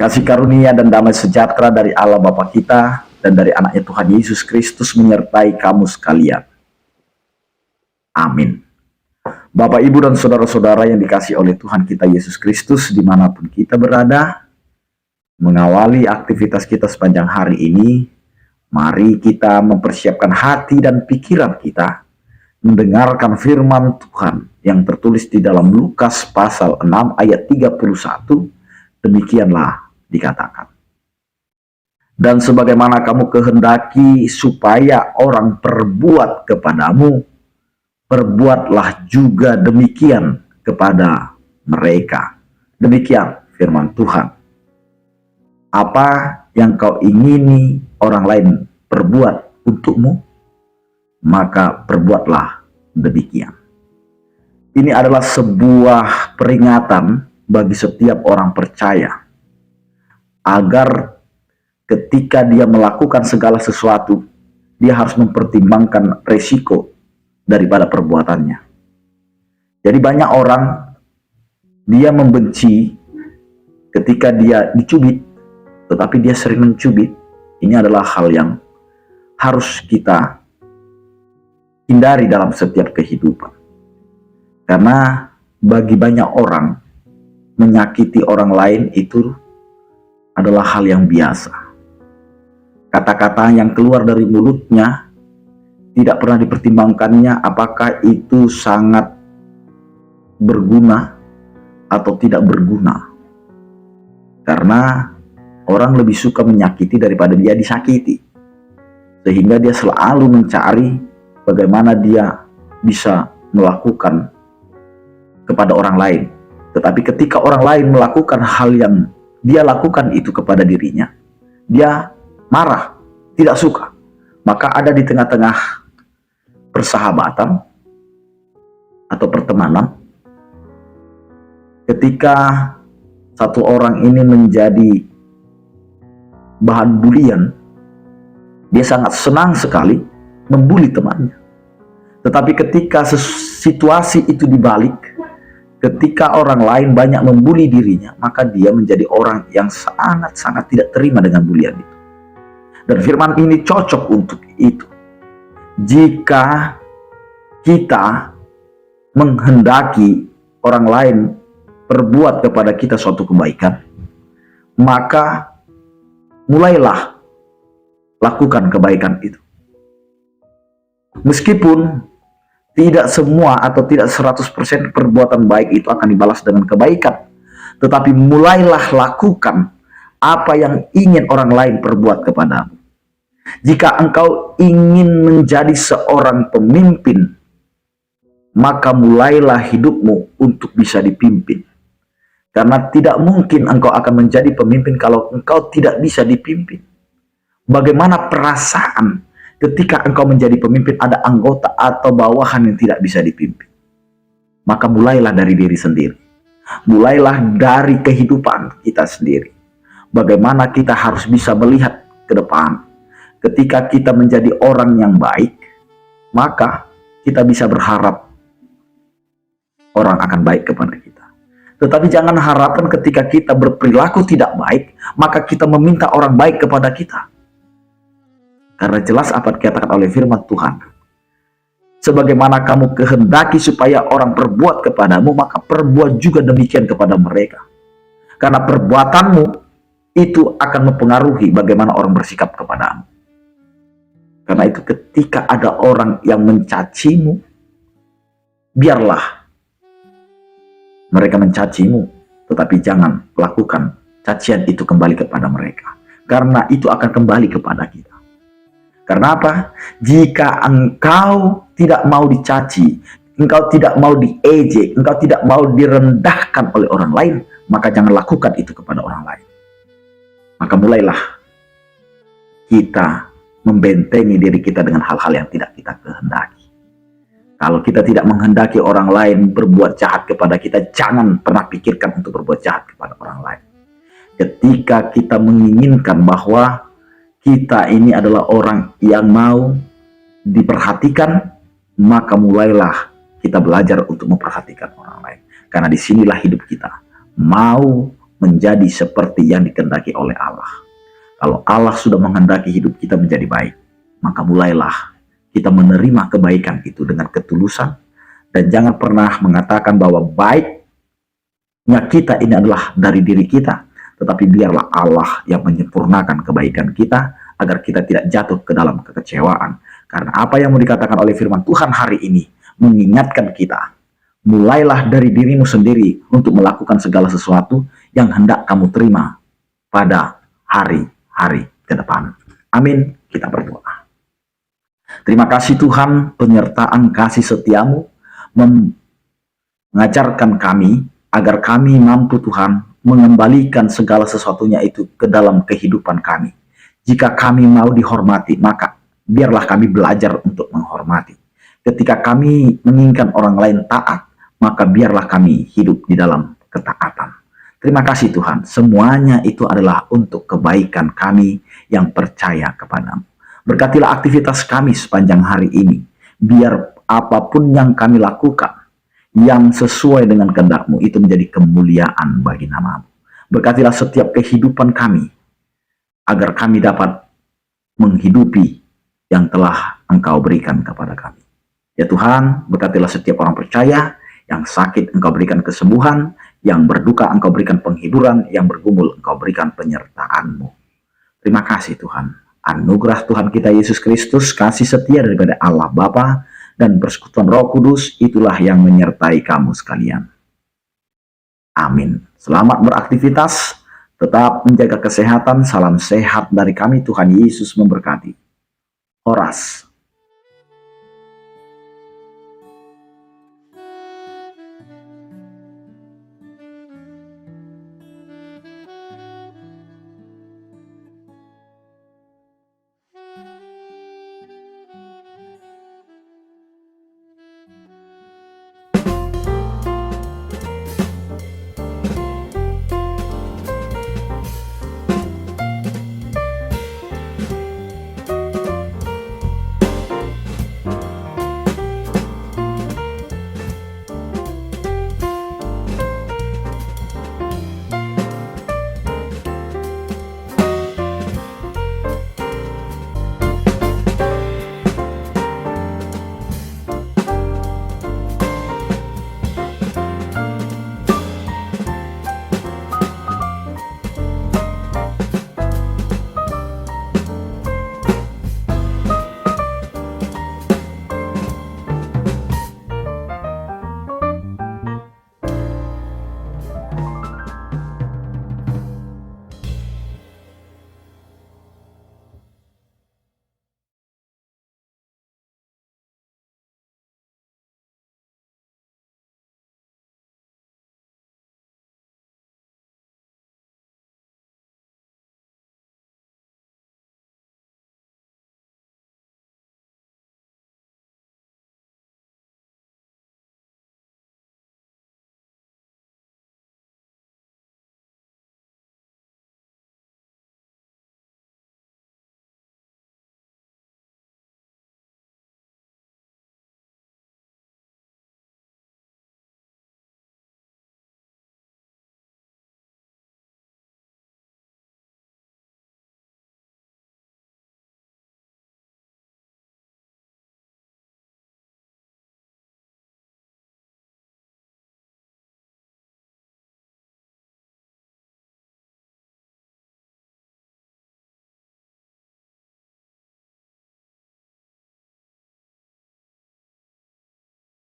Kasih karunia dan damai sejahtera dari Allah Bapa kita dan dari anaknya Tuhan Yesus Kristus menyertai kamu sekalian. Amin. Bapak, Ibu, dan saudara-saudara yang dikasihi oleh Tuhan kita Yesus Kristus dimanapun kita berada, mengawali aktivitas kita sepanjang hari ini, mari kita mempersiapkan hati dan pikiran kita mendengarkan firman Tuhan yang tertulis di dalam Lukas pasal 6 ayat 31. Demikianlah dikatakan. Dan sebagaimana kamu kehendaki supaya orang perbuat kepadamu, perbuatlah juga demikian kepada mereka. Demikian firman Tuhan. Apa yang kau ingini orang lain perbuat untukmu, maka perbuatlah demikian. Ini adalah sebuah peringatan bagi setiap orang percaya, agar ketika dia melakukan segala sesuatu, dia harus mempertimbangkan resiko daripada perbuatannya. Jadi banyak orang, dia membenci ketika dia dicubit, tetapi dia sering mencubit. Ini adalah hal yang harus kita hindari dalam setiap kehidupan. Karena bagi banyak orang, menyakiti orang lain itu adalah hal yang biasa. Kata-kata yang keluar dari mulutnya tidak pernah dipertimbangkannya apakah itu sangat berguna atau tidak berguna. Karena orang lebih suka menyakiti daripada dia disakiti. Sehingga dia selalu mencari bagaimana dia bisa melakukan kepada orang lain. Tetapi ketika orang lain melakukan hal yang dia lakukan itu kepada dirinya, dia marah, tidak suka. Maka ada di tengah-tengah persahabatan atau pertemanan, ketika satu orang ini menjadi bahan bulian, dia sangat senang sekali membuli temannya. Tetapi ketika situasi itu dibalik, ketika orang lain banyak membuli dirinya, maka dia menjadi orang yang sangat-sangat tidak terima dengan bulian itu. Dan firman ini cocok untuk itu. Jika kita menghendaki orang lain berbuat kepada kita suatu kebaikan, maka mulailah lakukan kebaikan itu. Meskipun tidak semua atau tidak 100% perbuatan baik itu akan dibalas dengan kebaikan. Tetapi mulailah lakukan apa yang ingin orang lain perbuat kepadamu. Jika engkau ingin menjadi seorang pemimpin, maka mulailah hidupmu untuk bisa dipimpin. Karena tidak mungkin engkau akan menjadi pemimpin kalau engkau tidak bisa dipimpin. Bagaimana perasaan ketika engkau menjadi pemimpin ada anggota atau bawahan yang tidak bisa dipimpin? Maka mulailah dari diri sendiri. Mulailah dari kehidupan kita sendiri. Bagaimana kita harus bisa melihat ke depan. Ketika kita menjadi orang yang baik, maka kita bisa berharap orang akan baik kepada kita. Tetapi jangan harapkan ketika kita berperilaku tidak baik, maka kita meminta orang baik kepada kita. Karena jelas apa dikatakan oleh firman Tuhan. Sebagaimana kamu kehendaki supaya orang perbuat kepadamu, maka perbuat juga demikian kepada mereka. Karena perbuatanmu itu akan mempengaruhi bagaimana orang bersikap kepadamu. Karena itu ketika ada orang yang mencacimu, biarlah mereka mencacimu, tetapi jangan lakukan cacian itu kembali kepada mereka. Karena itu akan kembali kepada kita. Karena apa? Jika engkau tidak mau dicaci, engkau tidak mau diejek, engkau tidak mau direndahkan oleh orang lain, maka jangan lakukan itu kepada orang lain. Maka mulailah kita membentengi diri kita dengan hal-hal yang tidak kita kehendaki. Kalau kita tidak menghendaki orang lain berbuat jahat kepada kita, jangan pernah pikirkan untuk berbuat jahat kepada orang lain. Ketika kita menginginkan bahwa kita ini adalah orang yang mau diperhatikan, maka mulailah kita belajar untuk memperhatikan orang lain. Karena disinilah hidup kita. Mau menjadi seperti yang dikehendaki oleh Allah. Kalau Allah sudah menghendaki hidup kita menjadi baik, maka mulailah kita menerima kebaikan itu dengan ketulusan, dan jangan pernah mengatakan bahwa baiknya kita ini adalah dari diri kita, tetapi biarlah Allah yang menyempurnakan kebaikan kita agar kita tidak jatuh ke dalam kekecewaan. Karena apa yang mau dikatakan oleh firman Tuhan hari ini mengingatkan kita, mulailah dari dirimu sendiri untuk melakukan segala sesuatu yang hendak kamu terima pada hari-hari ke depan. Amin. Kita berdoa. Terima kasih Tuhan, penyertaan kasih setiamu mengajarkan kami agar kami mampu Tuhan mengembalikan segala sesuatunya itu ke dalam kehidupan kami. Jika kami mau dihormati, maka biarlah kami belajar untuk menghormati. Ketika kami menginginkan orang lain taat, maka biarlah kami hidup di dalam ketaatan. Terima kasih Tuhan, semuanya itu adalah untuk kebaikan kami yang percaya kepadamu. Berkatilah aktivitas kami sepanjang hari ini, biar apapun yang kami lakukan, yang sesuai dengan kehendak-Mu itu menjadi kemuliaan bagi nama-Mu. Berkatilah setiap kehidupan kami, agar kami dapat menghidupi yang telah Engkau berikan kepada kami. Ya Tuhan, berkatilah setiap orang percaya, yang sakit Engkau berikan kesembuhan, yang berduka Engkau berikan penghiburan, yang bergumul Engkau berikan penyertaan-Mu. Terima kasih Tuhan. Anugerah Tuhan kita Yesus Kristus, kasih setia daripada Allah Bapa dan persekutuan Roh Kudus, itulah yang menyertai kamu sekalian. Amin. Selamat beraktivitas, tetap menjaga kesehatan. Salam sehat dari kami, Tuhan Yesus memberkati. Horas.